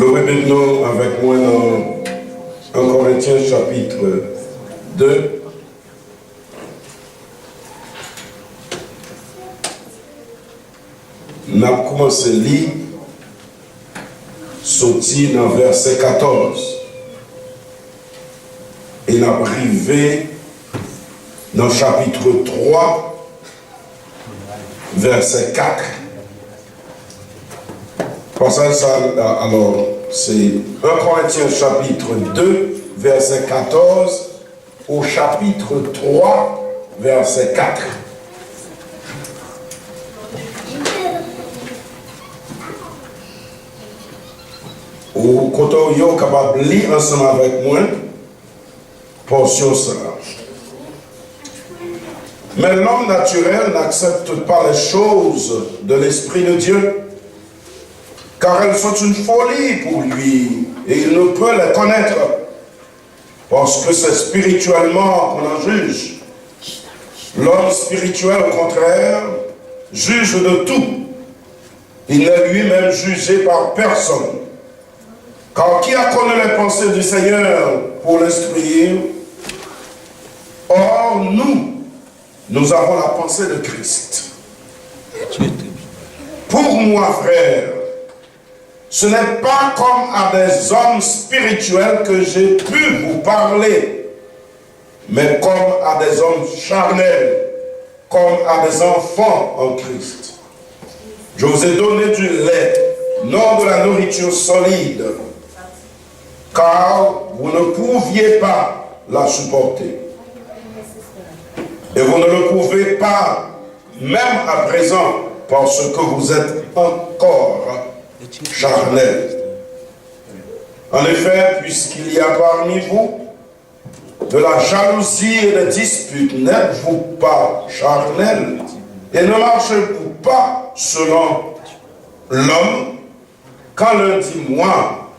Levez maintenant avec moi dans 1 Corinthiens chapitre 2. Nous avons commencé à lire, sorti dans verset 14. Et nous avons arrivé dans chapitre 3, verset 4. Pour ça, alors, c'est 1 Corinthiens chapitre 2, verset 14, au chapitre 3, verset 4. Ou quand on est capable de lire ensemble avec moi, portion ça. Mais l'homme naturel n'accepte pas les choses de l'Esprit de Dieu, car elles sont une folie pour lui, et il ne peut les connaître, parce que c'est spirituellement qu'on en juge. L'homme spirituel, au contraire, juge de tout. Il n'est lui-même jugé par personne. Car qui a connu les pensées du Seigneur pour l'instruire? Or, nous avons la pensée de Christ. Pour moi, frère, ce n'est pas comme à des hommes spirituels que j'ai pu vous parler, mais comme à des hommes charnels, comme à des enfants en Christ. Je vous ai donné du lait, non de la nourriture solide, car vous ne pouviez pas la supporter. Et vous ne le pouvez pas, même à présent, parce que vous êtes encore charnel. En effet, puisqu'il y a parmi vous de la jalousie et des disputes, n'êtes-vous pas charnel? Et ne marchez-vous pas selon l'homme? Quand l'un dit moi,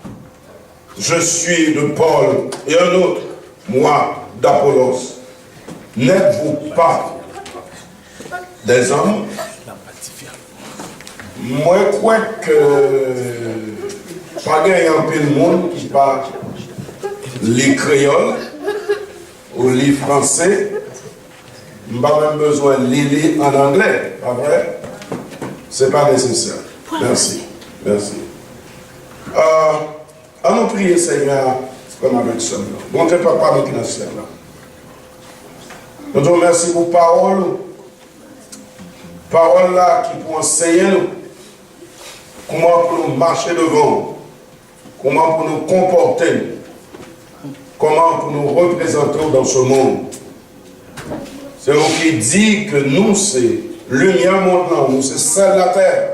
je suis de Paul, et un autre, moi, d'Apollos, n'êtes-vous pas des hommes? Moi, je crois que pas un peu de monde qui parle les créoles ou les français, je n'ai pas même besoin de lire en anglais, pas vrai? Ce n'est pas nécessaire. Merci. Merci. À nous prier, Seigneur, comme avec ça. Montrez papa avec la sœur là. Nous te remercions pour parole. Parole là qui pour enseigner nous. Comment pour nous marcher devant. Comment pour nous comporter. Comment pour nous représenter dans ce monde. C'est nous qui dit que nous, c'est lumière maintenant, nous, c'est celle de la terre.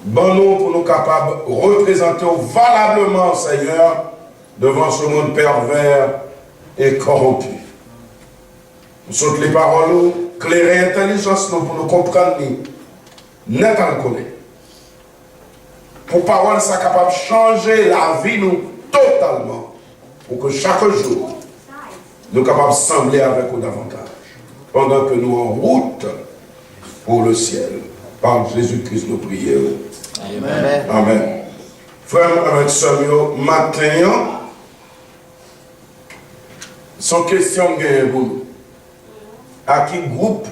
Bon, nous, pour nous capables de représenter valablement, Seigneur, devant ce monde pervers et corrompu. Nous sommes les paroles, clairer intelligence, nous, pour nous comprendre, net en colère. Pour parole, ça capable de changer la vie, nous, totalement, pour que chaque jour, nous capables de sembler avec nous davantage, pendant que nous en route pour le ciel. Par Jésus-Christ, nous prions. Amen. Amen. Frère, avec Samuel, maintenant, son question est vous. À qui groupe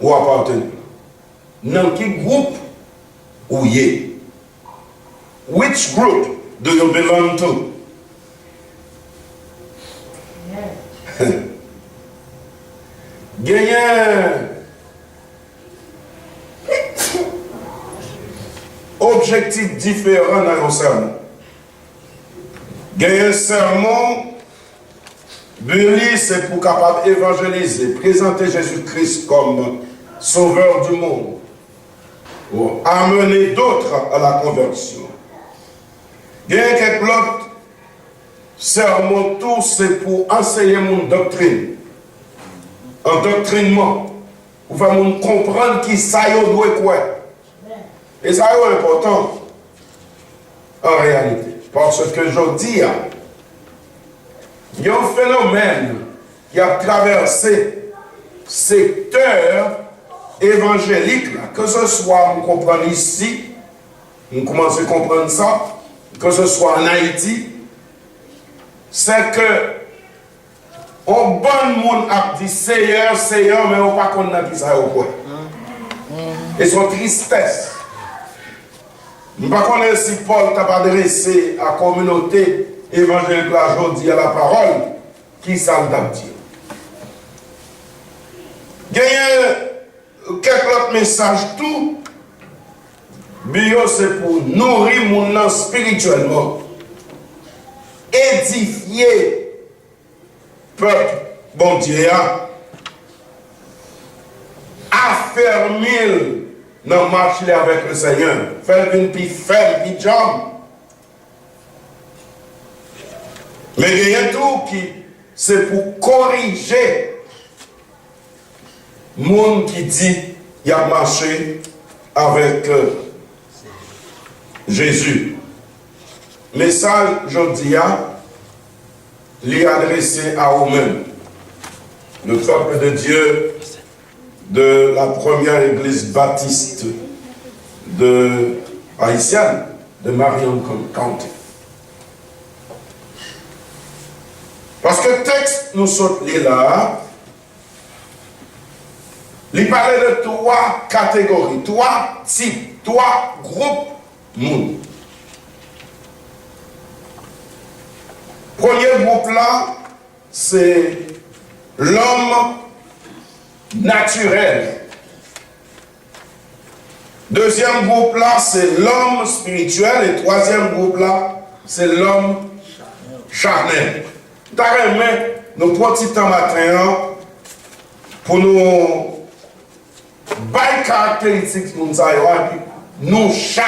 ou appartenez? Dans qui groupe ou y? Which group do you belong to? Gagnez objectif différent dans un sermon. Gagnez un sermon, c'est pour capable évangéliser, présenter Jésus-Christ comme sauveur du monde, pour amener d'autres à la conversion. Gagnez quelques autres sermon, tout c'est pour enseigner mon doctrine. En doctrinement, pour faire mon comprendre qui ça y doit quoi. Et ça est important en réalité. Parce que je dis, il y a un phénomène qui a traversé secteur évangélique, là, que ce soit, on comprend ici, on commence à comprendre ça, que ce soit en Haïti, c'est que on bon monde a dit Seigneur, Seigneur, mais on ne pas connaître qui ça au quoi. Et son tristesse. Je ne sais pas si Paul t'a adressé à la communauté évangélique aujourd'hui à la parole, qui ça l'a dit. Il y a quelques autres messages, tout. Bio, c'est pour nourrir mon âme spirituellement, édifier peuple, bon Dieu, affermir dans marche avec le Seigneur, faire une petite ferme, une jambe. Mais il y a tout qui, c'est pour corriger le monde qui dit il a marché avec Jésus. Message, je dis, l'est adressé à vous-même, le peuple de Dieu de la première église baptiste de haïtienne de Marion County. Parce que le texte nous saute là, il parlait de 3 catégories, 3 types, 3 groupes monde. Premier groupe là, c'est l'homme naturel. Deuxième groupe là, c'est l'homme spirituel. Et troisième groupe là, c'est l'homme charnel. D'ailleurs, nous prenons petit temps matin pour nous bailler caractéristiques nous chaque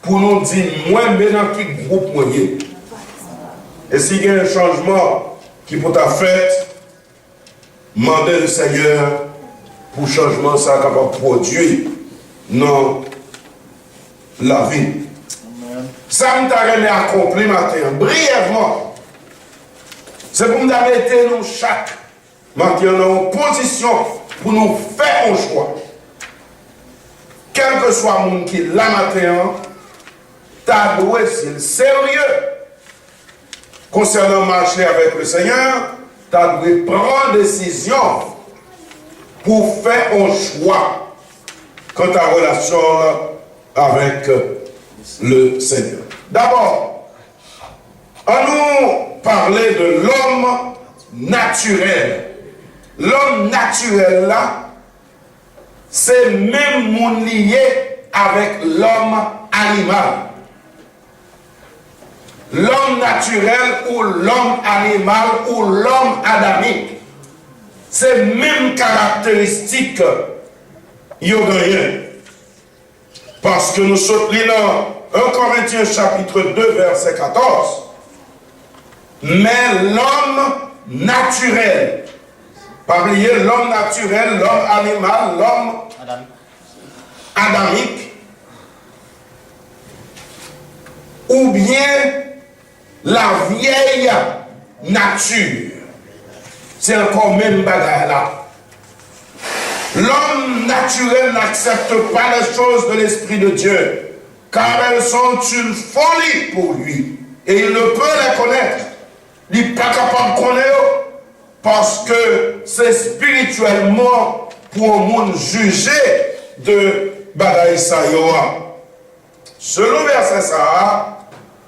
pour nous dire moi maintenant qui groupe moyen. Et s'il y a un changement qui peut être fait, demandez le Seigneur pour changement ça capable de produire dans la vie. Amen. Ça me t'a accompli matin, brièvement. C'est pour nous mettre nous chaque matin dans une position pour nous faire un choix. Quel que soit le monde qui est là matin, t'as doué c'est sérieux. Concernant marcher avec le Seigneur, tu as dû prendre décision pour faire un choix quant à ta relation avec le Seigneur. D'abord, on nous parlait de l'homme naturel. L'homme naturel là, c'est même mon lié avec l'homme animal. L'homme naturel ou l'homme animal ou l'homme adamique, c'est même caractéristique qu'il y a. Parce que nous sommes dans 1 Corinthiens chapitre 2 verset 14. Mais l'homme naturel, pas oublier l'homme naturel, l'homme animal, l'homme adamique, ou bien la vieille nature, c'est encore même bagarre là. L'homme naturel n'accepte pas les choses de l'Esprit de Dieu, car elles sont une folie pour lui. Et il ne peut les connaître. Il n'est pas capable de connaître parce que c'est spirituellement pour un monde jugé de bagaille ça. Selon verset ça,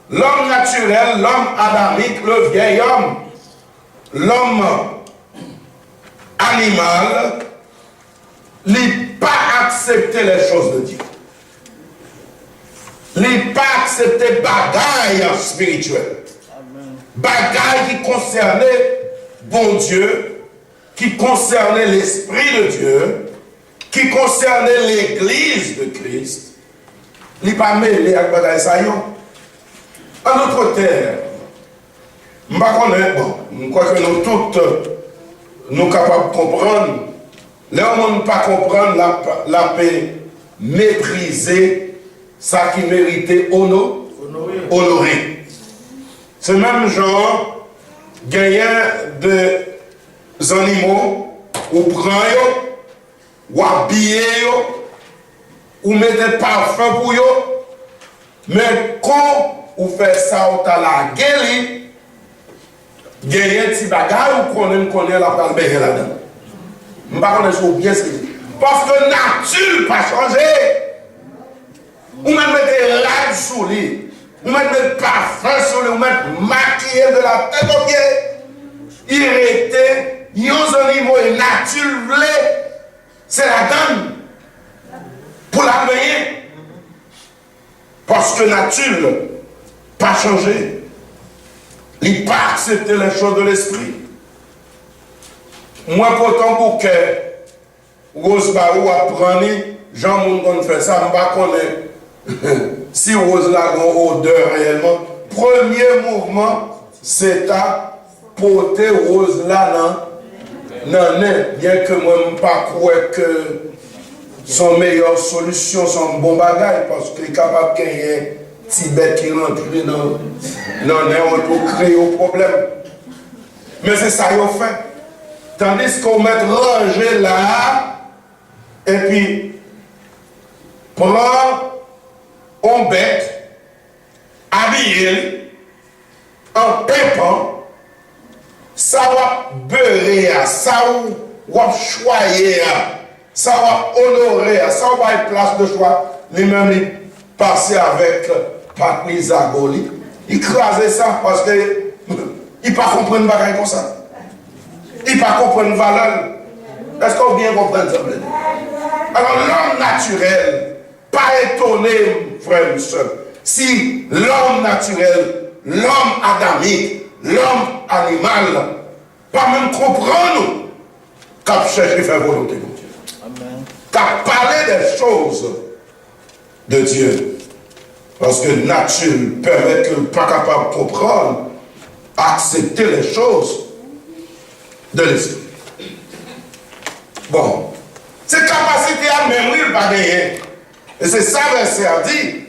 l'homme naturel, l'homme adamique, le vieil homme, l'homme animal, n'a pas accepté les choses de Dieu. N'a pas accepté bagaille spirituelle. Bagaille qui concernait bon Dieu, qui concernait l'Esprit de Dieu, qui concernait l'Église de Christ. Il n'a pas mêlé avec bagaille ça. En notre terre, je crois que nous tous, nous sommes capables de comprendre. Là où on ne peut pas comprendre la paix, mépriser ça qui méritait honorer. C'est même genre, gagner des animaux, ou prendre, ou habiller, ou mettre des parfums pour eux, Mais quand vous faites ça, vous avez la gueule, vous avez un petit bagage, vous connaissez la parole là-dedans. Je ne sais pas si vous bien ce que parce que la nature n'a pas changé. Vous mettez rage sur lui, vous mettez parfum sur lui, vous mettez maquillé de la tête aux pieds. Il était, il y a un niveau naturel, c'est la dame pour la payer. Parce que nature n'a pas changé. Il n'a pas accepté les choses de l'esprit. Moi, pourtant, pour que Rose Barou apprenne, Jean Moun fait ça, je ne sais pas si Rose là a une odeur réellement. Premier mouvement, c'est à porter Rose là non, bien que moi, je ne pas croire que son meilleure solution, son bon bagage, parce qu'il est capable qu'il y ait un petit bête qui rentre dans on peut créer un problème. Mais c'est ça qu'il fait. Tandis qu'on met rangé là, et puis prend un bec, habillé, en pépant, ça va beurrer, ça va choyer, ça va honorer, ça va être place de choix. Lui-même, il passait avec Patni Zagoli. Il crasait ça parce qu'il ne pas comprendre bagaille comme ça. Il ne pas comprendre valeur. Est-ce qu'on vient comprendre ça? Alors l'homme naturel, pas étonné, frère et soeur, si l'homme naturel, l'homme adamique, l'homme animal, pas même comprendre qu'à chercher faire volonté de Dieu. Qu'à parler des choses de Dieu. Parce que nature permet que pas capable de comprendre, accepter les choses de l'esprit. Bon, cette capacité à même, il va gagner. Et c'est ça le verset a dit.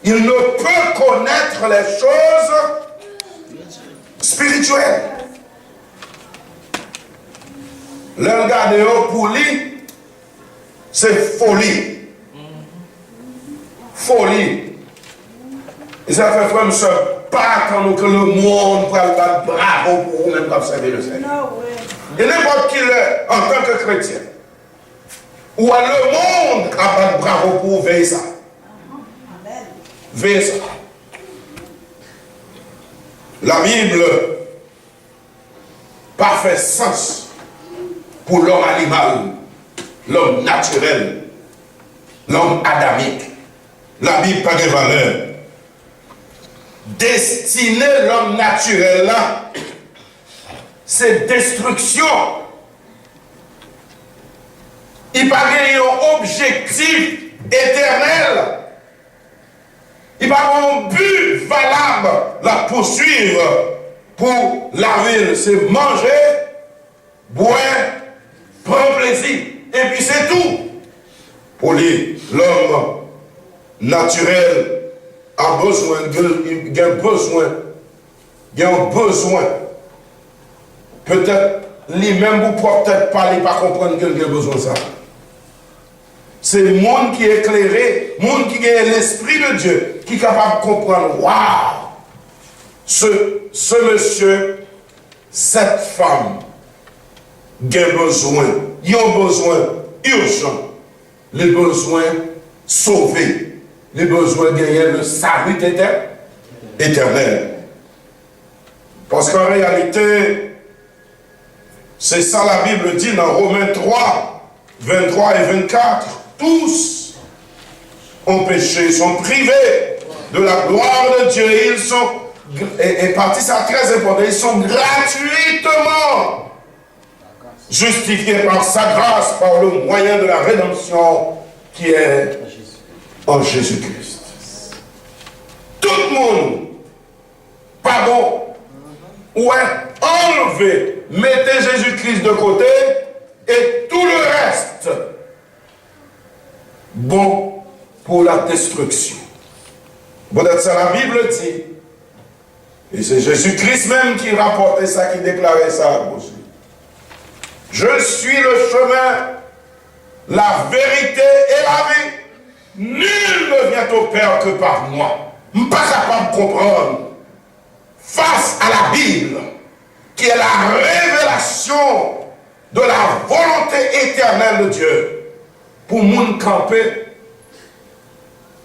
Il ne peut connaître les choses spirituelles. Le regarder pour lui, c'est folie. Folie. Et ça fait frère, monsieur, pas attendre que le monde prenne le bravo pour vous-même observer le Seigneur. Et n'importe qui l'est en tant que chrétien. Ou le monde a pas de bravo pour veiller ça. Veiller ça. La Bible pas fait sens pour l'homme animal, l'homme naturel, l'homme adamique. La Bible pas de valeur. Destiner l'homme naturel là, c'est destruction. Il pas un objectif éternel. Il pas un but valable la poursuivre pour la ville. C'est manger, boire, prendre plaisir. Et puis c'est tout. Pour lui, l'homme naturel a besoin, il a besoin. Peut-être, lui-même, vous pouvez peut-être pas comprendre qu'il a besoin de ça. C'est le monde qui est éclairé, le monde qui a l'esprit de Dieu, qui est capable de comprendre, waouh, ce monsieur, cette femme, il a besoin, ils ont besoin urgent, les besoins sauvés. Les besoins de gagner le salut éternel. Parce qu'en réalité, c'est ça la Bible dit dans Romains 3, 23 et 24. Tous ont péché, sont privés de la gloire de Dieu. Ils sont, et partie ça très important, ils sont gratuitement justifiés par sa grâce, par le moyen de la rédemption qui est en Jésus-Christ. Tout le monde, pardon, ouais, enlevez, mettez Jésus-Christ de côté et tout le reste, bon pour la destruction. Peut-être ça la Bible dit, et c'est Jésus-Christ même qui rapportait ça, qui déclarait ça aussi. Je suis le chemin, la vérité et la vie. nul ne vient au Père que par moi. Je ne suis pas capable de comprendre, face à la Bible, qui est la révélation de la volonté éternelle de Dieu, pour moun camper,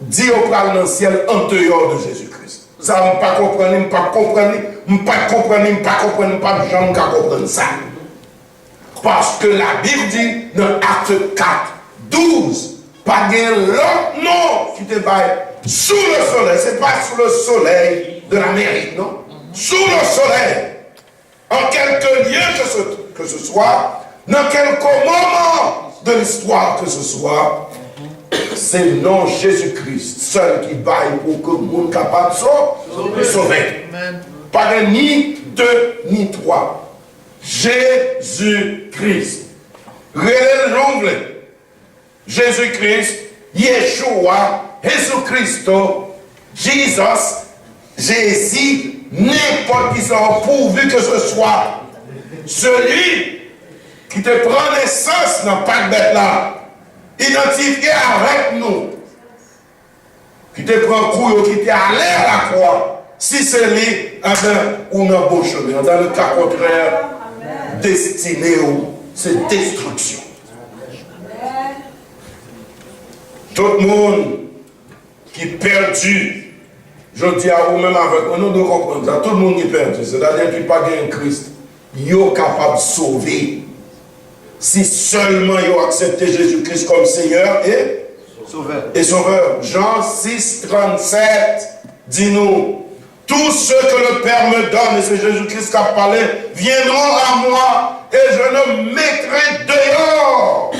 dit au plan dans le ciel en dehors de Jésus-Christ. Ça, je ne pas comprendre, je ne pas comprendre, je ne pas comprendre, je ne pas comprendre, je ne pas jamais comprendre ça. Parce que la Bible dit dans Acte 4, 12, pas de l'autre nom qui te baille sous le soleil. Ce n'est pas sous le soleil de l'Amérique, non? Sous le soleil. En quelque lieu que ce soit, dans quelque moment de l'histoire que ce soit, c'est le nom Jésus-Christ seul qui baille pour que le monde capable de sauver. Pas de ni deux ni trois. Jésus-Christ. Relève l'onglet. Jésus-Christ, Yeshua, Jésus-Christo, Jesus, Jésus, n'importe qui soit pourvu que ce soit celui qui te prend naissance dans le pacte bête là, identifié avec nous, qui te prend couille, qui t'est allé à la croix, si c'est lui, on a un beau chemin. Dans le cas contraire, destiné où c'est destruction. Tout le monde qui est perdu, je dis à vous-même avec nous de comprendre ça, tout le monde qui est perdu, c'est-à-dire qu'il n'y a pas de Christ, il est capable de sauver. Si seulement il a accepté Jésus-Christ comme Seigneur et Sauveur. Jean 6, 37 dit-nous, tous ceux que le Père me donne, et c'est Jésus-Christ qui a parlé, viendront à moi et je ne mettrai dehors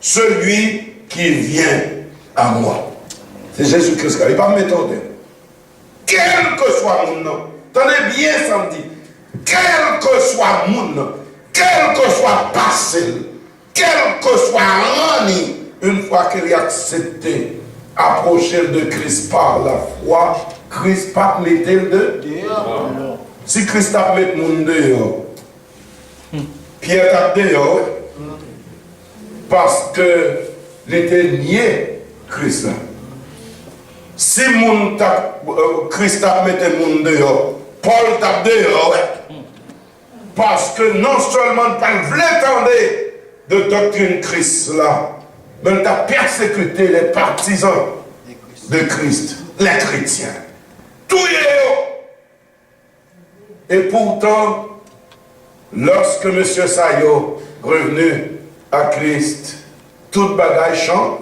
celui qui vient à moi. C'est Jésus-Christ qui a dit, il ne va pas me mettre dehors. Quel que soit mon nom, tenez bien ça me dit, quel que soit mon nom, quel que soit passé, quel que soit Rani, une fois qu'il a accepté, approcher de Christ par la foi, Christ pas mettre de dehors. Si Christ a mis mon dehors, Pierre t'a dehors, parce que il était nié Christ là. Si Christ a mis mon dehors, Paul t'a dehors, parce que non seulement pas voulu de doctrine Christ là, mais il a persécuté les partisans de Christ, les chrétiens. Tout est. Et pourtant, lorsque M. Sayo revenu à Christ, toute bagaille change.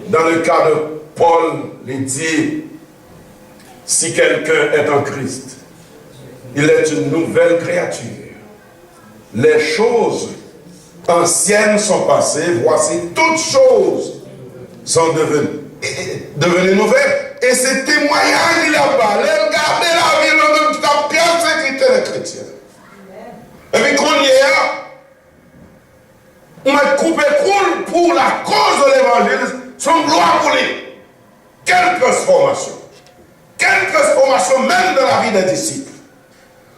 Dans le cas de Paul, il dit, si quelqu'un est en Christ, il est une nouvelle créature. Les choses anciennes sont passées, voici toutes choses sont devenues nouvelles. Et ce témoignage, il a parlé, regardez la vie, le même temps, persécuté les chrétiens. Et puis qu'on y est, on a coupé cool pour la cause de l'évangile, son gloire pour lui. Quelle transformation même de la vie des disciples.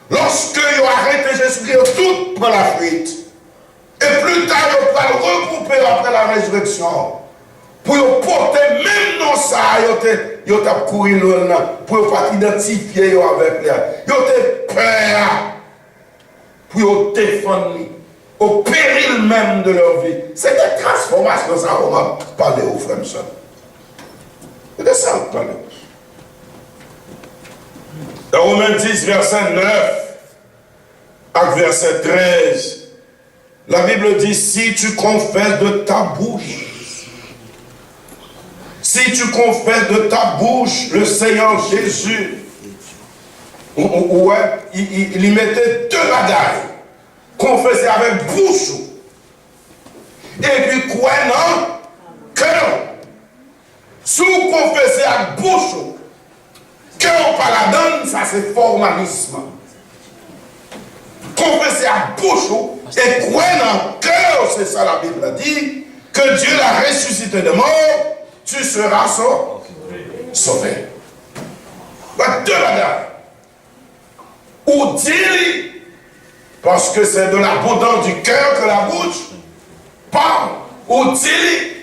Lorsque ils ont arrêté Jésus-Christ, tout prend la fuite. Et plus tard, ils ont regrouper après la résurrection. Pour porter même non ça, ils ont couru pour pas identifier avec lui. Ils ont peur pour défendre au péril même de leur vie. C'est des transformations, ça, on va parler aux frères et sœurs. C'est de ça qu'on parle. Dans Romains 10, verset 9, avec verset 13, la Bible dit, si tu confesses de ta bouche, le Seigneur Jésus, il y mettait deux bagailles, confesser avec bouche, et puis quoi, non? Cœur. Si vous confessez avec bouche, cœur par la donne, ça c'est formalisme. Confesser à bouche et croire dans le cœur, c'est ça la Bible a dit, que Dieu l'a ressuscité de mort, tu seras sauvé. Deux bagages. Ou dit, parce que c'est de l'abondance du cœur que la bouche parle. Ou dit,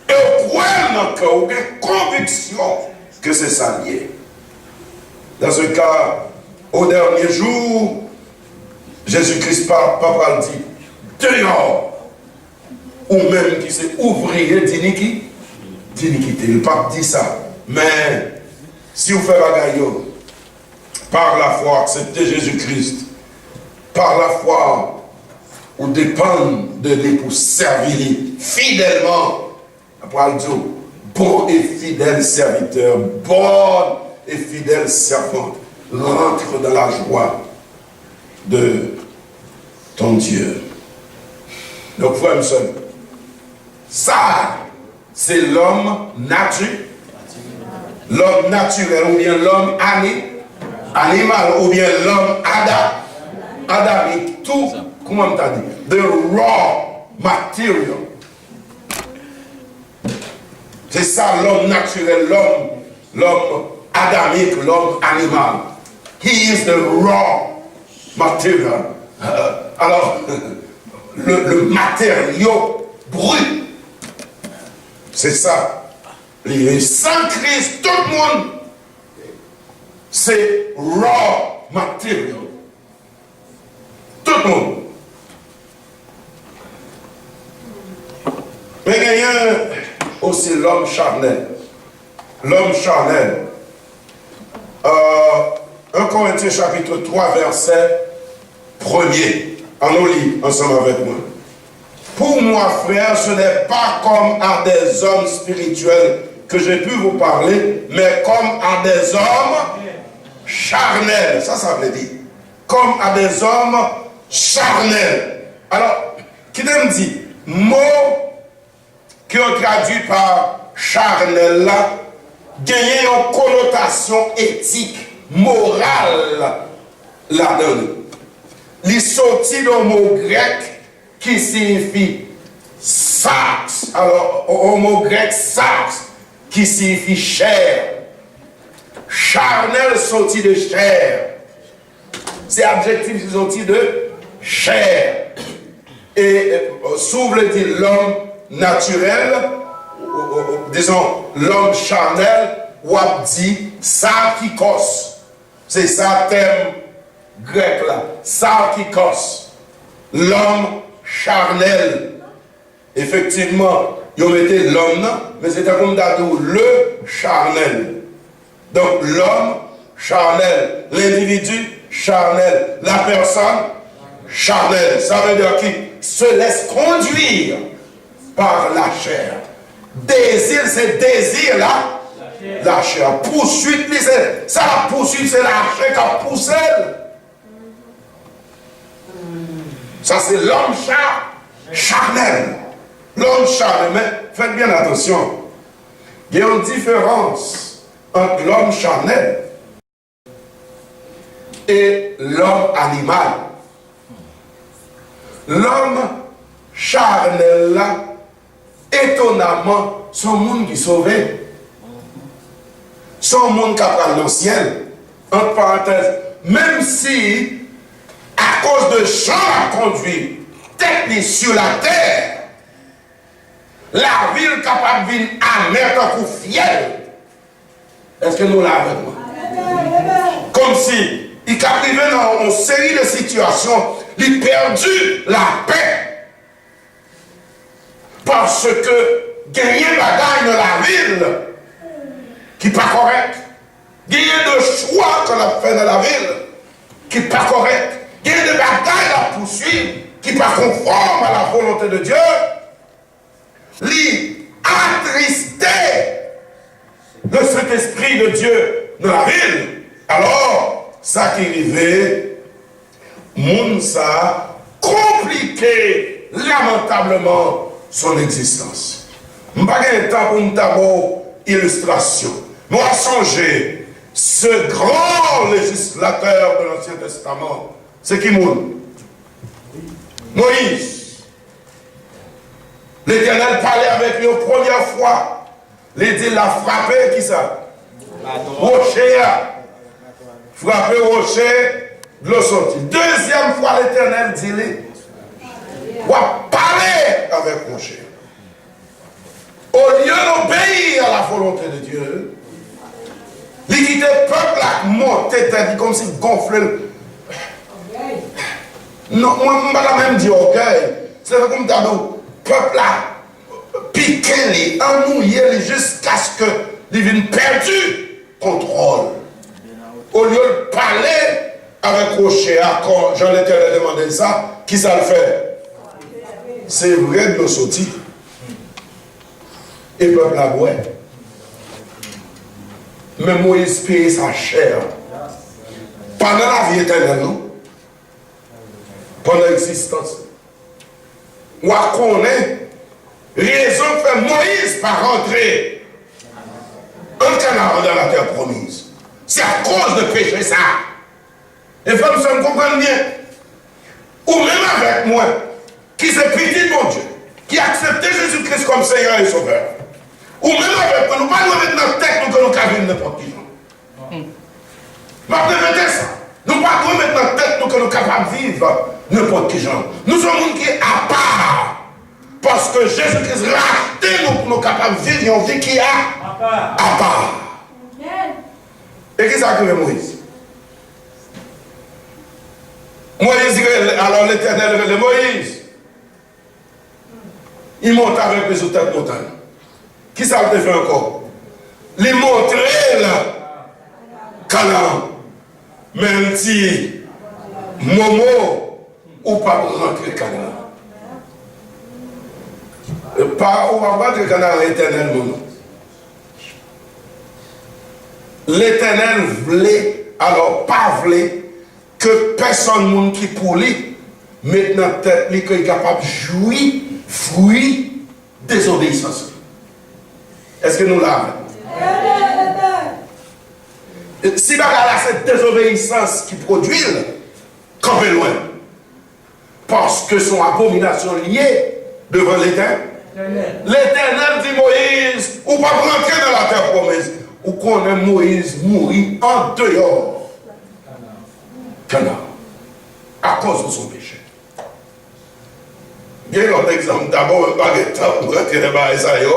Et au point que vous avez conviction que c'est ça lié. Dans ce cas, au dernier jour, Jésus-Christ papa dit, dehors, ou même qui s'est ouvrier d'iniquité. Le pape dit ça. Mais si vous faites bagaille, par la foi, acceptez Jésus-Christ, par la foi, ou dépend de lui pour servir fidèlement. Après le dire, bon et fidèle serviteur, bonne et fidèle servante, rentre dans la joie de ton Dieu. Donc, frère et sœur, ça, c'est l'homme naturel. L'homme naturel, ou bien l'homme animal, ou bien l'homme adamique, tout, comment on t'a dit? The raw material. C'est ça l'homme naturel, l'homme adamique, l'homme animal. He is the raw material. Alors, le matériau brut. C'est ça. Sans Christ, tout le monde, c'est raw material. Tout le monde. Mais il y a aussi l'homme charnel. L'homme charnel. 1 Corinthiens chapitre 3, verset 1er. En nous lit ensemble avec moi. Pour moi, frère, ce n'est pas comme à des hommes spirituels que j'ai pu vous parler, mais comme à des hommes charnels. Ça veut dire. Comme à des hommes charnels. Alors, qui me dit, mot qui est traduit par charnel là, gagne une connotation éthique, morale là-dedans. Il sortit d'un mot grec qui signifie sarx. Alors, au mot grec sarx, qui signifie chair. Charnel sorti de chair. C'est adjectif sorti de chair. Et s'ouvre dit l'homme naturel, disons l'homme charnel, ou a dit sarkikos. C'est ça thème grec là. Sarkikos. L'homme charnel. Effectivement, ils ont mis l'homme, mais c'était comme d'adou le charnel. Donc l'homme charnel, l'individu charnel, la personne charnel. Ça veut dire qui se laisse conduire par la chair. Désir, c'est désir là. La chair. Poursuite, c'est ça, la poursuite, c'est la chair qui a poussé. Ça, c'est l'homme charnel. L'homme charnel. Mais faites bien attention. Il y a une différence entre l'homme charnel et l'homme animal. L'homme charnel là, étonnamment, son monde qui sauvé. Son monde qui a pris le ciel. Entre parenthèses, même si, à cause de Jean a conduit, tête sur la terre, la ville capable de venir à mettre un coup fiel. Est-ce que nous l'avons avec moi? Comme si il a arrivé dans une série de situations, il a perdu la paix. Parce que gagner bagaille dans la ville qui n'est pas correct. Gagner de choix qu'on a fait dans la ville qui n'est pas correct. Gagner de bagaille à poursuivre qui n'est pas conforme à la volonté de Dieu. Lui attristé de cet esprit de Dieu dans la ville. Alors, ça qui arrivait, moun ça compliqué lamentablement son existence. Je n'ai pas de temps pour une illustration. Moi, songer, ce grand législateur de l'Ancien Testament, c'est qui moun? Moïse. L'Éternel parlait avec lui une première fois. L'Éternel l'a frappé, qui ça? Rocher. Frappé rocher, de l'eau sortie. Deuxième fois, l'Éternel dit, on va parler avec rocher. au lieu d'obéir à la volonté de Dieu, il quitte le peuple à monter, comme s'il gonflait. Non, moi, je ne vais pas même dire orgueil. C'est comme ça, le peuple a piqué les, ennuyé jusqu'à ce que il vienne perdu contrôle. Au lieu de parler avec Rocher, quand Jean l'Éternel demandé ça, qui ça le fait? C'est vrai de nos sorties. Et le peuple a boit. Mais Moïse paye sa chair. Pendant la vie éternelle, non? Pendant l'existence. On connaît raison fait Moïse par rentrer un canard dans la terre promise. C'est à cause de péché ça. Et femmes, ça me comprennent bien. Ou même avec moi, qui s'est petit de mon Dieu, qui a accepté Jésus-Christ comme Seigneur et Sauveur. Ou même avec moi, nous ne pouvons pas mettre notre tête nous que nous avons n'importe qui. Ma répéter ça. Nous ne pouvons pas mettre notre tête nous que nous capables de vivre n'importe qui genre. Nous sommes un qui est à part. Parce que Jésus-Christ a racheté nous pour nous capables de vivre une vie qui est à part. Et qui s'est Moïse? Moïse, alors l'Éternel révèle Moïse. Il monte avec les autres de montagne. Qui ça le fait encore? Il montre là, Canaan. Même si Momo ou pas rentrer Canaan. Pas ou pas rentrer Canaan l'Éternel Momo. L'Éternel voulait, alors pas voulait, que personne qui pour lui mette dans la tête qu'il est capable de jouir fruit désobéissance. Est-ce que nous l'avons? Si là cette désobéissance qui produit, campez loin. Parce que son abomination liée devant l'Éternel. L'Éternel dit Moïse, ou pas rentrer dans la terre promise. Ou qu'on aime Moïse mourir en dehors. Canaan. À cause de son péché. Bien l'autre exemple, d'abord, un baguette pour rentrer dans Isaïe.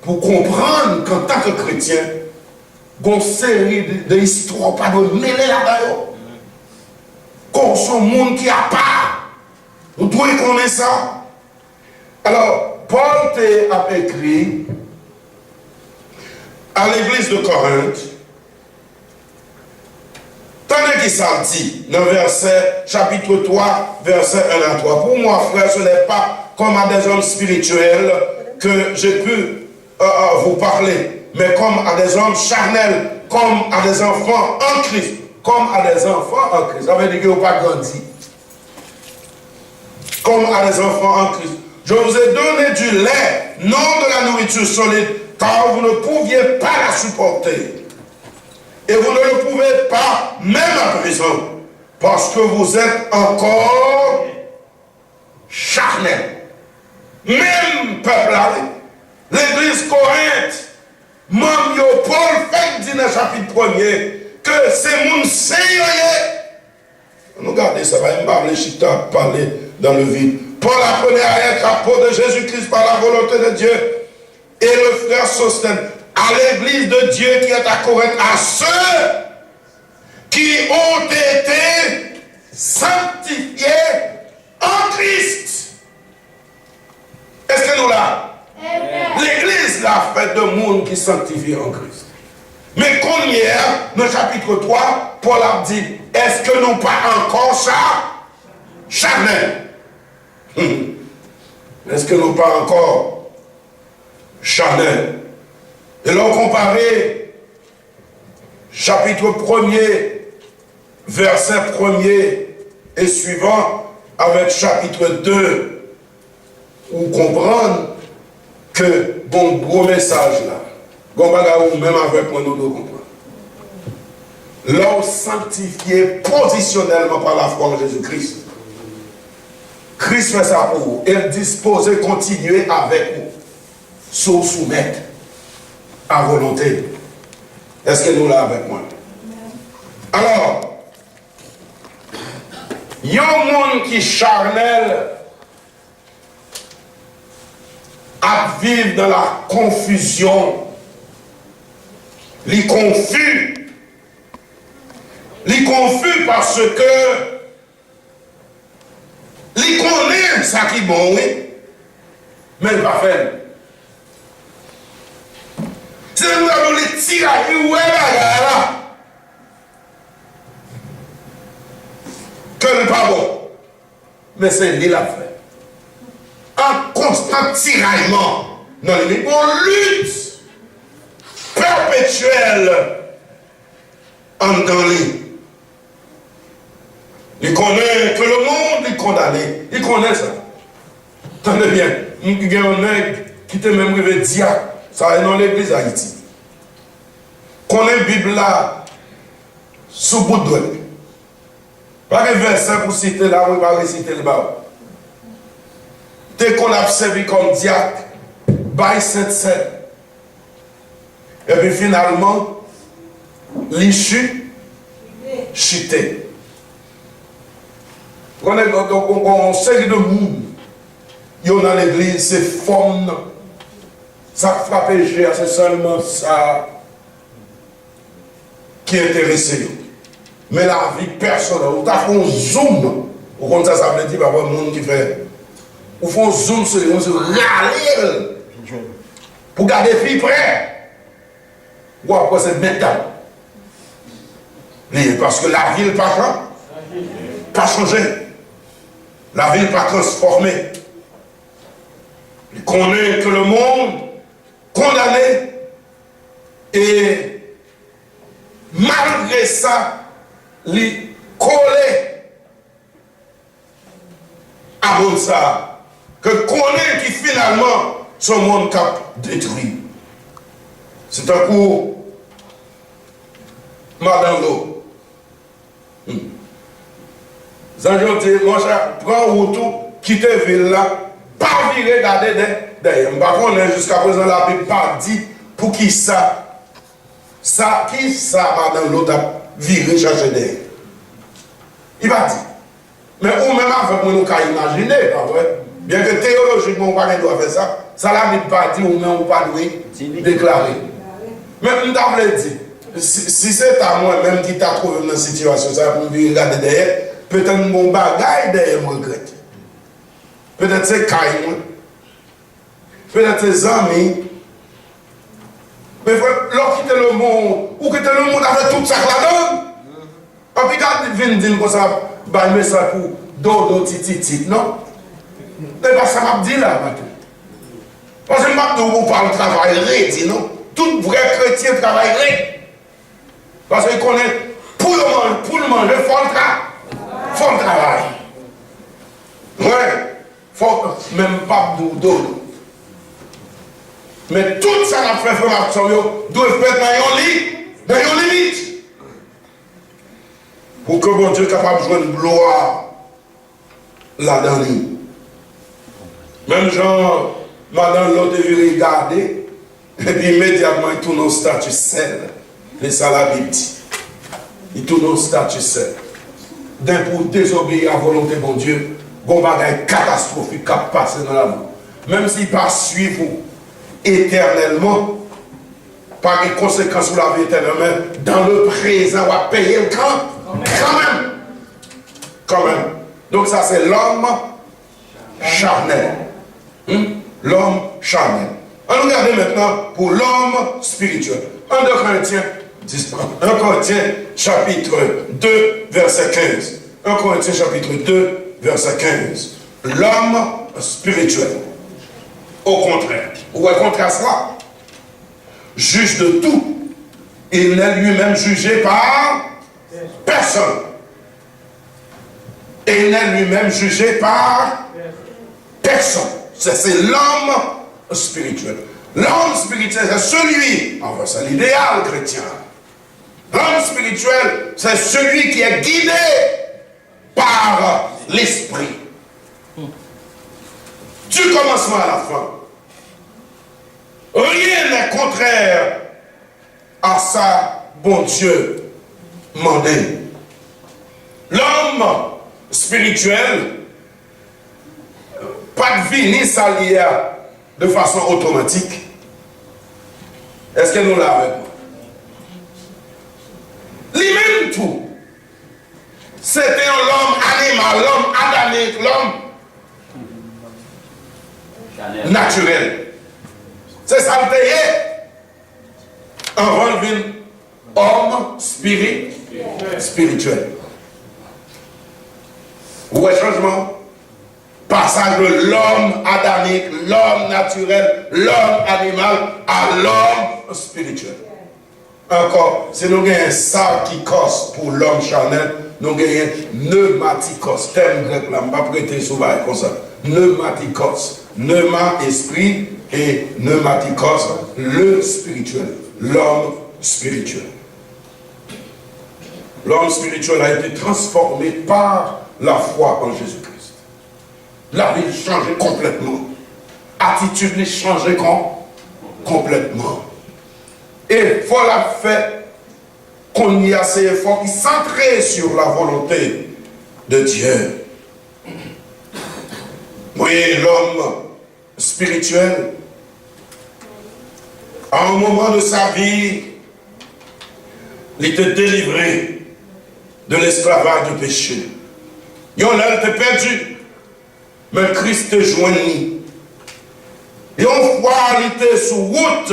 Pour comprendre qu'en tant que chrétien, il y a une série d'histoires, pas de mêler là-bas. Qu'on soit un monde qui a part. Vous devez connaître ça. Alors, Paul a écrit à l'église de Corinthe, tandis qu'il s'en dit, dans verset, chapitre 3, verset 1 à 3. Pour moi, frère, ce n'est pas comme à des hommes spirituels que j'ai pu vous parler, mais comme à des hommes charnels, comme à des enfants en Christ, comme à des enfants en Christ. Ça veut dire qu'ils n'ont pas grandi. Comme à des enfants en Christ. Je vous ai donné du lait, non de la nourriture solide, car vous ne pouviez pas la supporter. Et vous ne le pouvez pas, même à présent, parce que vous êtes encore charnel. Même peuple, l'église Corinthe, même Paul fait dire dans le chapitre 1er que c'est mon Seigneur. Nous regardez ça, va me parler, chita, parler dans le vide. Paul apprenait à être apôtre de Jésus-Christ par la volonté de Dieu. Et le frère Sostène, à l'église de Dieu qui est à Corinthe, à ceux qui ont été sanctifiés en Christ. Est-ce que nous l'avons? L'église l'a fait de monde qui sanctifie en Christ. Mais comme hier, dans le chapitre 3, Paul a dit, est-ce que nous pas encore ça? Charnel. Est-ce que nous pas encore charnel? Et l'on comparait chapitre 1er, verset 1er et suivant avec chapitre 2, où comprendre que bon gros message là, même avec moi nous devons comprendre. L'homme sanctifié positionnellement par la foi en Jésus-Christ. Christ fait ça pour vous. Il dispose de continuer avec vous. Sous soumettre à volonté. Est-ce que nous l'avons avec moi? Alors, il y a un monde qui est charnel. à vivre dans la confusion. Il est confus. Il est confus parce que il connaît ça qui est bon, oui, mais il ne va pas faire. Si nous avons les tirailles, où est là, que le pas bon, mais c'est lui la fait. Un constant tiraillement dans les milieux, une lutte perpétuelle en dans lui. Il connaît que le monde est condamné. Il connaît ça. Attendez bien, il y a un nègre qui était même arrivé diacre. Ça est dans l'église d'Haïti. Connaît la Bible là, sous bout de doigt. Pas de verset pour citer là, on va réciter le bas. Dès qu'on a servi comme diacre, by Saint-Saint. Et puis finalement, l'issue, chuté. On est dans une série de monde. Il y a dans l'église, c'est forme. Ça frappe péché, c'est seulement ça qui est intéressé. Mais la vie personnelle, on a fait un zoom. Au contraire, ça veut dire qu'il y a un monde qui fait. On fait un zoom sur les gens, on se râle. Pour garder plus près. Ou après, c'est mental. Parce que la vie n'est pas changée. La vie n'est pas transformée. Il connaît que le monde condamné et malgré ça, il collé à monde ça, que connaît qui finalement son monde cap détruit. C'est un coup, Madame Lo. Zanjon dit, mon cher, prends autour, quitte la ville là, pas virer, garder derrière. Par contre, jusqu'à présent, la Bible pas dit pour qui ça. Ça, qui ça, Madame Lo, a viré, chercher derrière. Il va dire. Mais ou même avec moi, nous pouvons imaginer, pas vrai? Bien que théologiquement, on ne doit faire ça, ça la Bible pas dit, ou même on pas déclarer. Mais nous t'avons dit, si c'est à moi-même qui t'a trouvé dans une situation, ça va me regarder derrière, peut-être mon bagage derrière me regrette. Peut-être c'est Caïn, peut-être c'est amis. Mais lorsqu'il était le monde, ou que le monde avec tout ça là-dedans, et puis quand il vient dire comme ça, bah, il met ça pour dodo, titi, non? C'est pas ça m'a dit là, maintenant. Parce que m'a dit, on parle de travail rédi, non? Tout vrai chrétien travaillerait. Parce qu'il connaît, pour le manger, il faut le travail. Ouais, faut même pas dodo. Mais tout ça n'a fait formation doit être dans une limite. Pour que mon Dieu soit capable de jouer une gloire là-dedans. Même genre, madame l'autre vu regarder, et puis immédiatement il tourne au statut sel. C'est ça la Bible dit. Il tourne au statut sel. D'un pour désobéir à la volonté de mon Dieu, bon bagage catastrophique qui passe dans la vie. Même s'il ne pas suivre éternellement, pas de conséquences sur la vie éternelle, dans le présent, on va payer le camp. Quand même. Donc ça c'est l'homme charnel. L'homme charnel. On regarde maintenant pour l'homme spirituel. 1 Corinthiens, chapitre 2, verset 15. 1 Corinthiens chapitre 2, verset 15. L'homme spirituel. Au contraire. Ou au contraire cela. Juge de tout. Il n'est lui-même jugé par personne. Et il n'est lui-même jugé par personne. C'est l'homme spirituel. L'homme spirituel, c'est celui, enfin c'est l'idéal chrétien. L'homme spirituel, c'est celui qui est guidé par l'esprit. Du commencement à la fin. Rien n'est contraire à ça, bon Dieu, mandé. L'homme spirituel, pas de vie ni salia de façon automatique. Est-ce que nous l'avons? Lui-même tout. C'était l'homme animal, l'homme adamique, l'homme naturel. C'est ça le payé. Avant de venir homme spirituel. Où est le changement? Passage de l'homme adamique, l'homme naturel, l'homme animal à l'homme spirituel. Encore, si nous avons un sarkikos pour l'homme charnel, nous avons un pneumatikos. Terme grec là, je ne vais pas prêter souvent comme ça. Pneumatikos. Pneuma, esprit, et pneumatikos, le spirituel. L'homme spirituel. L'homme spirituel a été transformé par la foi en Jésus-Christ. La vie changé complètement. Attitude changé complètement. Et il faut la faire qu'on y a ces efforts qui centrent sur la volonté de Dieu. Oui, l'homme spirituel, à un moment de sa vie, il était délivré de l'esclavage du péché. Il était perdu, mais Christ est joint. Et on voit il était sur route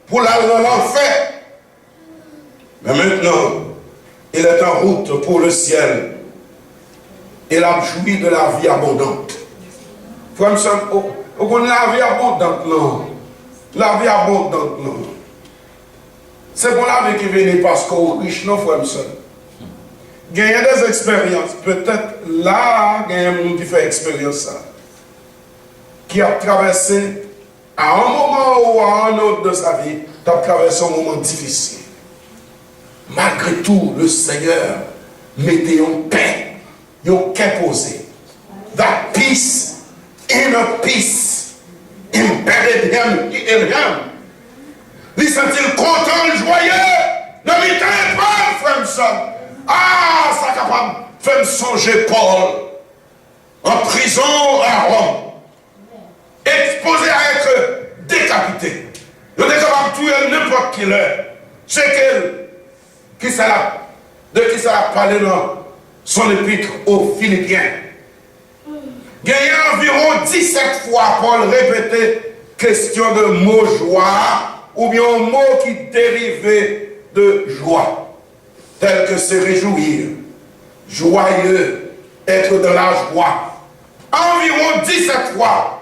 pour aller dans l'enfer. Mais maintenant, il est en route pour le ciel. Il a joui de la vie abondante. Frère, on a la vie abondante, non. La vie abondante, non. C'est pour la vie qui vient parce qu'on est riche, non, frère. Il y a des expériences. Peut-être là, il y a un monde qui fait expérience ça. Qui a traversé, à un moment ou à un autre de sa vie, qui a traversé un moment difficile. Malgré tout, le Seigneur mettait en paix, en paix posé. That peace, inner peace, embedded him in him. Il sentit content, joyeux, ne m'y tenez pas, frère. Ah, ça capable de faire songer Paul en prison à Rome, exposé à être décapité. Il est capable de tuer n'importe qui l'heure. C'est de qui ça a parlé dans son épître aux Philippiens. Il y a environ 17 fois Paul répétait question de mot joie ou bien un mot qui dérivait de joie. Tel que se réjouir, joyeux, être de la joie. Environ 17 fois.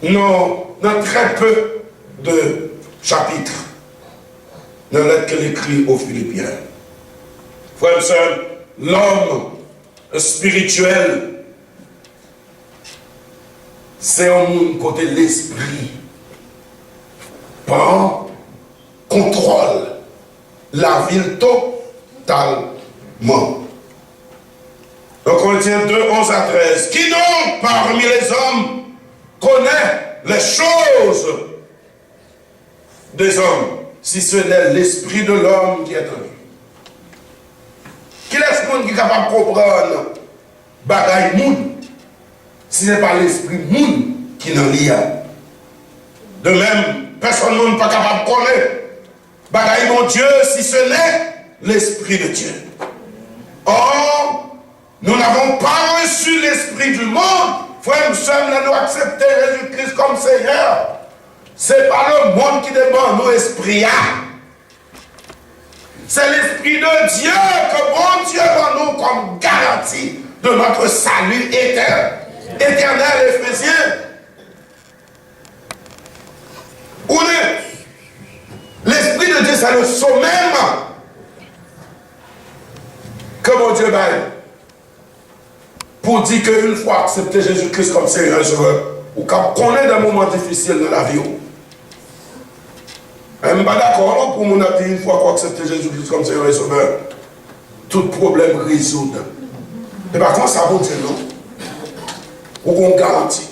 Non, très peu de chapitres dans la lettre qu'il écrit aux Philippiens. Frères et sœurs, l'homme spirituel, c'est un monde côté l'esprit. Prend contrôle la ville totalement. Donc Corinthiens 2, 11 à 13. Qui donc parmi les hommes connaît les choses des hommes, si ce n'est l'esprit de l'homme qui est en lui? Qui est-ce monde qui est capable de comprendre bagaille moun, si ce n'est pas l'esprit moun qui n'en lie? De même, personne n'est pas capable de connaître bagaille mon Dieu, si ce n'est l'Esprit de Dieu. Or, nous n'avons pas reçu l'Esprit du monde. Frère, nous accepter Jésus-Christ comme Seigneur. Ce n'est pas le monde qui demande nos esprits. C'est l'Esprit de Dieu que bon Dieu va nous comme garantie de notre salut éternel, Éphésiens. Où l'Esprit de Dieu, c'est le sommet que mon Dieu baille. Pour dire qu'une fois accepté Jésus-Christ comme Seigneur et Sauveur, ou qu'on est dans un moment difficile dans la vie. Je ne suis pas d'accord pour mon dire une fois qu'on accepte Jésus-Christ comme Seigneur et Sauveur, tout problème résout. Et par contre, ça vaut dire non. Ou qu'on garantit.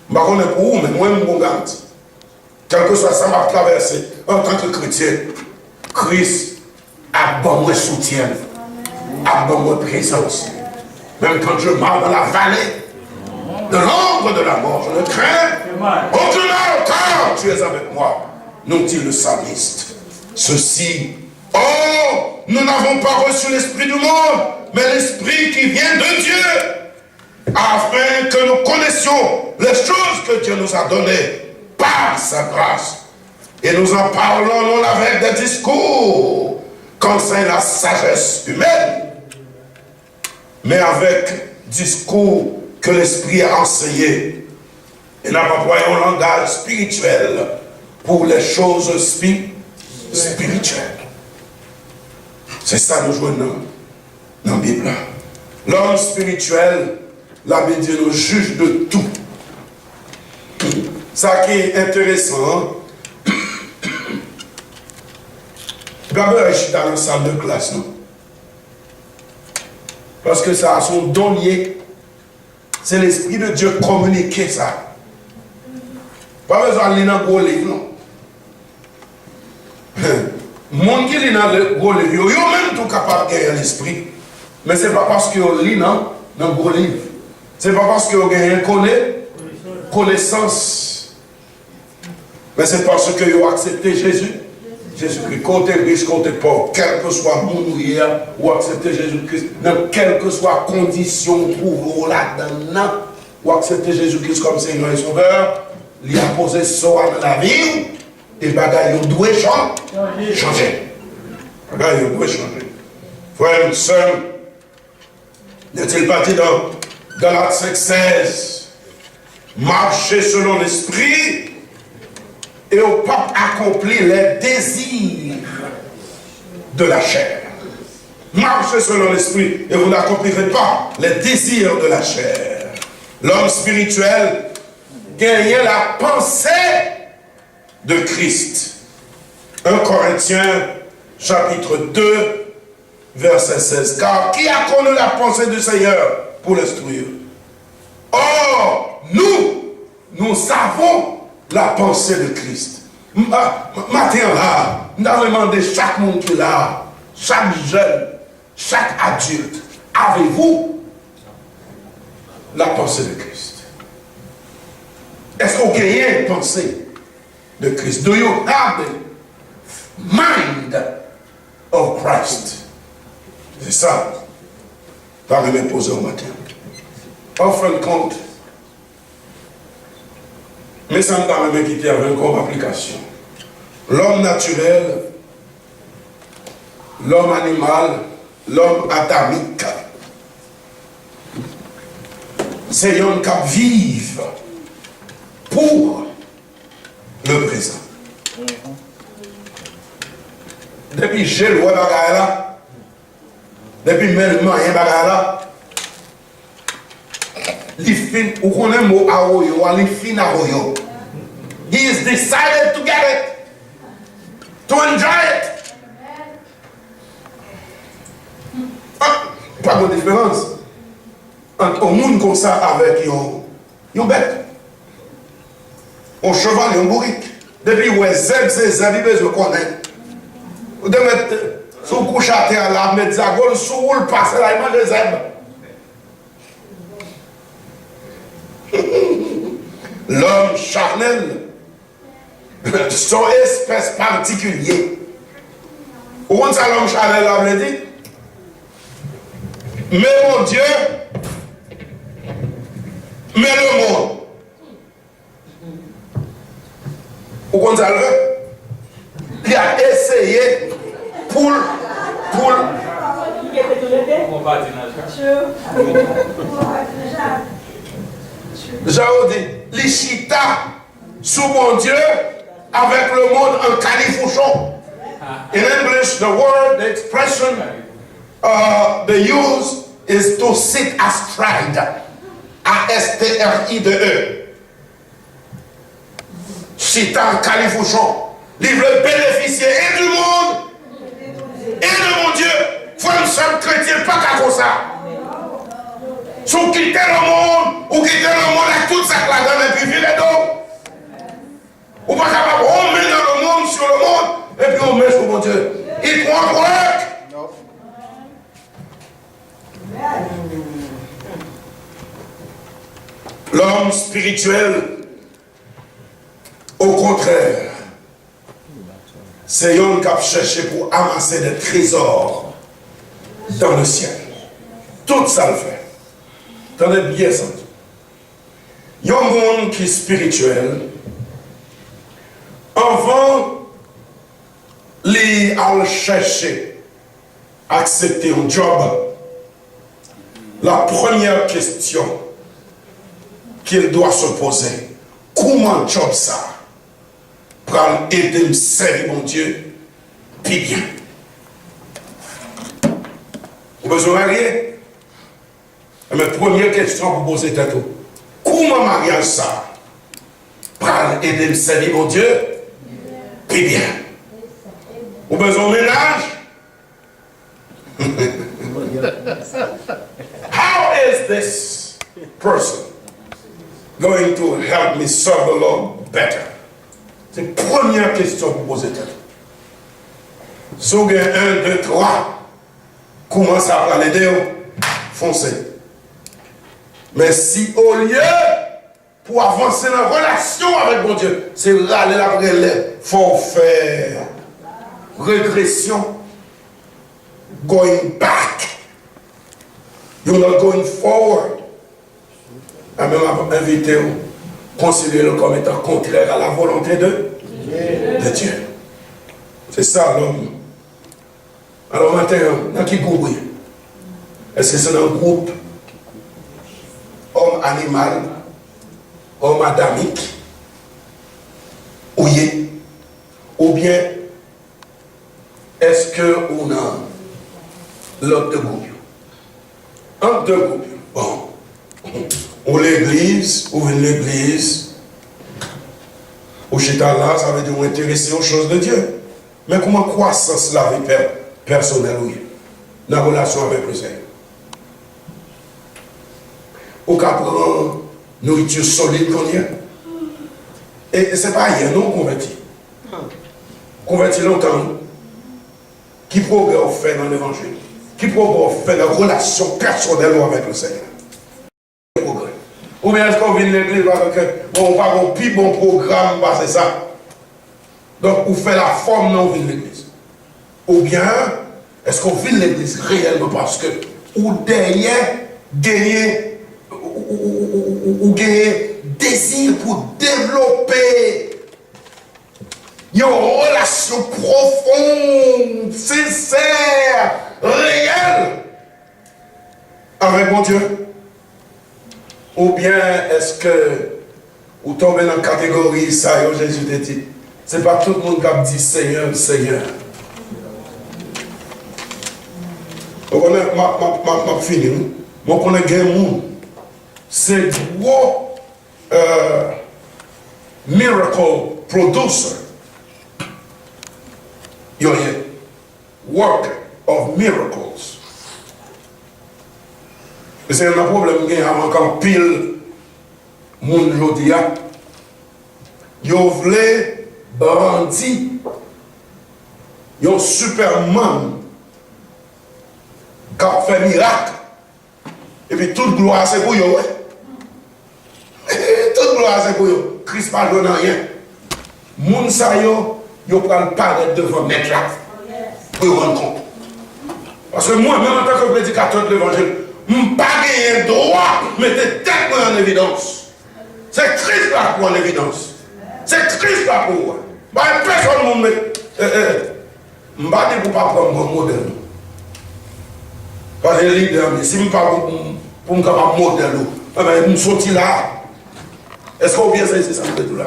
Je ne sais pas pour vous, mais moi, je garantis. Quel que soit ça, m'a traversé en tant que chrétien, Christ a bon mon soutien, a bon mon présence. Même quand je marche dans la vallée de l'ombre de la mort. Je ne crains aucun mal, car tu es avec moi, nous dit le psalmiste. Ceci, oh, nous n'avons pas reçu l'esprit du monde, mais l'esprit qui vient de Dieu, afin que nous connaissions les choses que Dieu nous a données par sa grâce. Et nous en parlons non avec des discours qu'enseigne la sagesse humaine, mais avec discours que l'Esprit a enseigné. Et nous employons un langage spirituel pour les choses spirituelles. C'est ça nous jouons dans la Bible. L'homme spirituel, la Bible dit, nous juge de tout. Ça qui est intéressant, Gabriel, je suis dans la salle de classe, non? Parce que ça a son don lié. C'est l'Esprit de Dieu communiquer ça. Pas besoin de lire dans le gros livre, non? Monde qui lit dans le gros livre, ils sont même tout capable de gagner l'esprit. Mais ce n'est pas parce qu'ils lit dans le gros livre. Ce n'est pas parce qu'ils ont gagné connaissance. Mais c'est parce qu'ils ont accepté Jésus. Jésus-Christ, côté riche, côté pauvre, quel que soit mon hier, ou accepter Jésus-Christ, dans quelle que soit condition pour là-dedans, ou accepter Jésus-Christ comme Seigneur et Sauveur, il a posé ça dans la vie, et bagaille, il doit changer. Bagaille, il doit changer. Frère et sœur, n'est-il pas dit dans Galates 5,16, marchez selon l'esprit, et au pape accomplir les désirs de la chair. Marchez selon l'esprit et vous n'accomplirez pas les désirs de la chair. L'homme spirituel gagne la pensée de Christ. 1 Corinthiens chapitre 2 verset 16. Car qui a connu la pensée du Seigneur pour l'instruire? Or, nous savons la pensée de Christ. Maintenant là, nous avons demandé chaque monde qui est là, chaque jeune, chaque adulte, avez-vous la pensée de Christ? Est-ce que vous avez une pensée de Christ? Do you have the mind of Christ? C'est ça. Par me poser au matin. En fin de compte, mais ça ne t'a même quitté avec comme application. L'homme naturel, l'homme animal, l'homme adamique, c'est l'homme qui vit pour le présent. Depuis j'ai le roi bagaille là, depuis même rien bagaille là, ou qu'on aime mot aoyo, ou fin aoyo. He is decided to get it, to enjoy it. Pas de différence entre un monde comme ça avec une bête, un cheval et un bourrique. Depuis où est zèbre, c'est zèbre, il besoin de connaître. Vous devez mettre sous couche à terre là, mettre zagol, sous le passer là, il mange des zèbres. L'homme charnel, son espèce particulière. Où on ça l'homme charnel là, on dit? Mais mon Dieu, mais le monde. Où on ça le? Il a essayé pour Jean dit, l'Ichita sous mon Dieu avec le monde en califourchon. In English, the word, the expression they use is to sit astride. A-S-T-R-I-D-E. Chita en califourchon. Il veut bénéficier et du monde et de mon Dieu. Frère, seul chrétien, pas qu'à ça. Si vous quittez le monde, vous quittez le monde avec toute sa classe et puis vivez dos. Vous pas capable, on met dans le monde, sur le monde, et puis on met sur mon Dieu. Il prend un break. L'homme homme spirituel, au contraire, c'est un qui a cherché pour amasser des trésors dans le ciel. Tout ça le fait. Tenez bien ça. Il y a un monde qui est spirituel. Avant, les à chercher à accepter un job. La première question qu'il doit se poser, comment job ça pour aider me servir mon Dieu, puis bien. Vous besoin de marier? Mais première question pour poser tête, comment mariage ça pour aider me servir mon Dieu, puis bien. Vous besoin de ménage? How is this person going to help me serve the Lord better? C'est la première question pour poser. Si vous avez 1, 2, 3, comment ça va l'aider? Foncez. Mais si au lieu, pour avancer dans la relation avec mon Dieu, c'est râler après les forfaits, régression, going back. You're not going forward. Et même invité vous, considérez-le comme étant contraire à la volonté de Dieu. C'est ça l'homme. Alors maintenant, dans qui groupe? Est-ce que c'est un groupe homme animal, homme adamique, ou bien est-ce qu'on a l'autre groupe? Un deux groupes. Bon. Ou l'église, ou l'église, ou chita là, ça veut dire ou intéresser aux choses de Dieu. Mais comment croissance la vie personnelle, oui, dans la relation avec le Seigneur? Ou qu'à prendre nourriture solide qu'on y a. Et c'est pas hier, non, converti. Converti longtemps. Qui progrès fait dans l'évangile? Qui progrès fait dans la relation personnelle avec le Seigneur? Ou bien est-ce qu'on vient de l'église parce que on va avoir un plus bon programme, c'est ça? Donc, on fait la forme non vient de l'église. Ou bien, est-ce qu'on vient de l'église réellement parce que, ou derrière, gagner, ou gagner désir pour développer une relation profonde, sincère, réelle avec mon Dieu? Ou bien est-ce que vous tombez dans la catégorie ça, Jésus te dit, c'est pas tout le monde qui a dit Seigneur, Seigneur. Vous connaissez, ma fini, je connais un monde. C'est gros miracle producer. Il y a un work of miracles. Et c'est un problème qu'il y a avant qu'un pile monde aujourd'hui. Ils voulaient rendre un superman qui a fait miracle. Et puis toute gloire c'est pour eux. Toute gloire c'est pour eux. Christ pas donne rien. Moun sa yo, yo pral paraître devant maître là. Pour vous rendre compte. Parce que moi, même en tant que prédicateur de l'évangile, je n'ai pas gagné le droit de mettre tête en évidence. C'est Christ là pour en évidence. C'est Christ là pour moi. Personne ne me met. Je ne vais pas dire pour ne pas prendre mon modèle. Parce que les leaders, si je ne pas pour me faire un modèle, je me sortir là. Est-ce qu'on vient c'est ça tout là?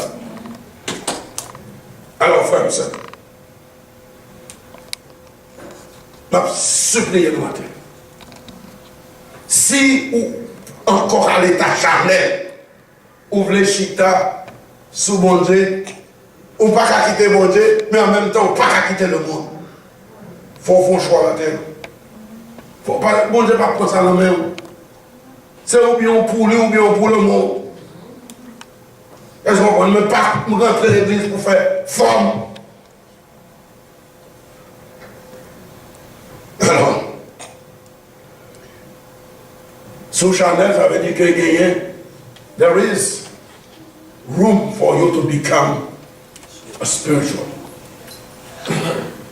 Alors, frère, ça. Je vais supplier le matin. Si ou encore à l'état charnel, ou voulez chita sous mon Dieu, ou pas qu'à quitter mon Dieu, mais en même temps, pas qu'à quitter le monde. Il faut faire un choix la terre. Faut pas, bon Dieu, pas prendre ça dans la main. C'est ou bien pour lui, ou bien pour le monde. Est-ce qu'on ne peut pas rentrer dans l'église pour faire forme? Alors, sous Chanel, ça veut dire qu'il y a there is room for you to become a spiritual.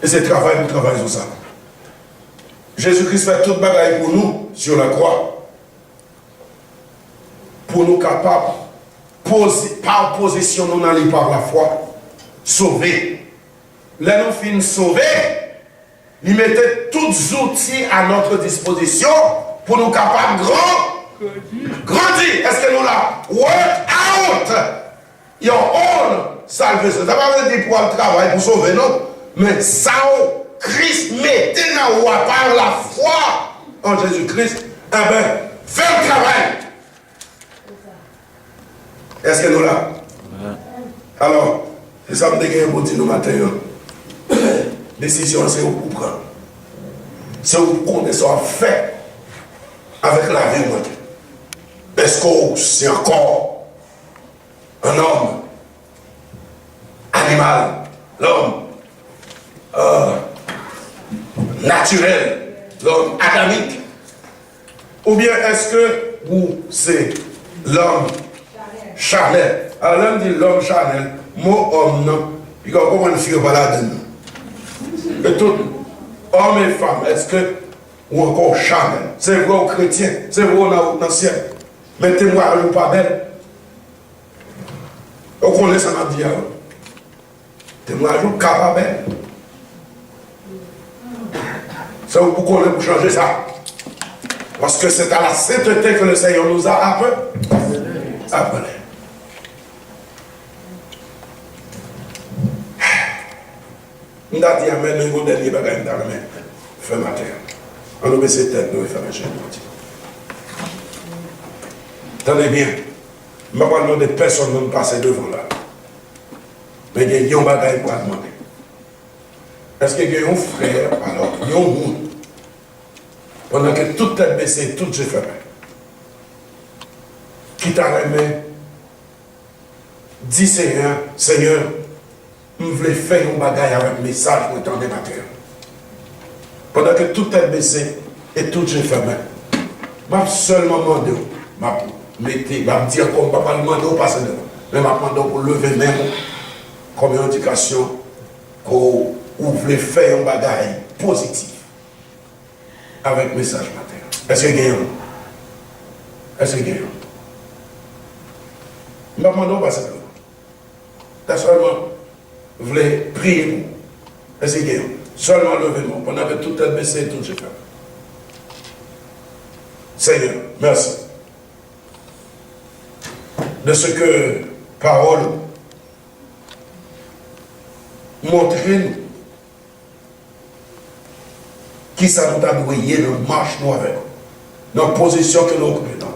Et c'est travail, nous travaillons sur ça. Jésus-Christ fait toute bagaille pour nous sur la croix. Pour nous capables, par position, nous n'allons par la foi, sauver. Là, nous finissons sauver. Il mettait tous les outils à notre disposition pour nous capables de grandir. Est-ce que nous la work out your own salvation? Ça va pas dire pour le travail, pour sauver, non? Mais ça, Christ mettait dans la par la foi en Jésus-Christ, eh bien, fais le travail. Est-ce que nous là? Alors, c'est ça que je vous dis nous matin. Décision, c'est où vous prendre. C'est où vous connaissez à faire avec la vie. Est-ce que c'est encore un homme, animal, l'homme naturel, l'homme adamique? Ou bien est-ce que vous, c'est l'homme charnel? Alors l'homme dit l'homme charnel, mot homme non, il y a comment une fille balade. Et tout, hommes et femmes, est-ce que ou encore charnel? C'est vrai aux chrétiens, c'est vrai aux anciens. Mettez-moi à pas belle. On connaît ça dans le diable. Mettez-moi à pas belle. Ça vous connaissez pour changer ça. Parce que c'est à la sainteté que le Seigneur nous a appelé. On a dit amen, nous avons dernier bagage dans la main. Fin matin. On nous met ses têtes, nous faisons un chien. Tenez bien. Je ne vais pas demander personne de me passer devant là. Mais il y a un bagage pour demander. Est-ce qu'il y a un frère, alors, il y a un monde, pendant que toute tête baissée, tout j'ai fait, qui t'a remis, dit Seigneur, Seigneur, je voulais faire un bagage avec un message pour étendre ma terre. Pendant que toute tête baissée et tout j'ai fait, je vais seulement demander, je vais dire comme je ne vais pas demander au passer devant, mais je vais demander pour lever même comme une indication qu'on voulait faire un bagage positif avec le message matin. Est-ce que gagnons? Est-ce que gagnons? Je vais demander au passer devant. T'as seulement voulu prier. Est-ce que gagnons? Seulement levez-moi pendant que tout est baissé et tout j'ai fait. Seigneur, merci de ce que parole montre-nous qui ça nous a doué dans la marche nous avec, dans la position que nous occupons.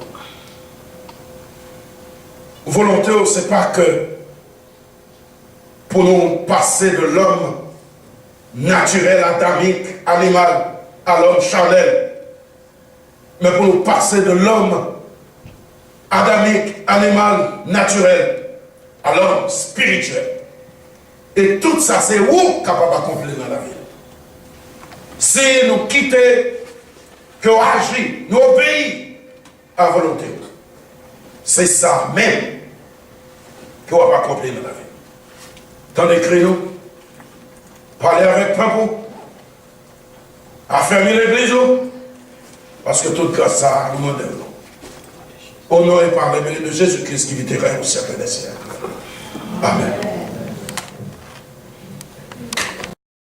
Volonté, ce n'est pas que pour nous passer de l'homme naturel, adamique, animal, à l'homme charnel, mais pour nous passer de l'homme adamique, animal, naturel, à l'homme spirituel. Et tout ça, c'est où capable d'accomplir dans la vie. Si nous quittons, que nous agissons, nous obéissons à la volonté. C'est ça même que nous va accomplir dans la vie. Tandis que nous, parler avec papa, affermir l'église, parce que tout grâce ça, nous demandons. Honoré par le béni de Jésus-Christ qui vit au siècle des siècles. Amen.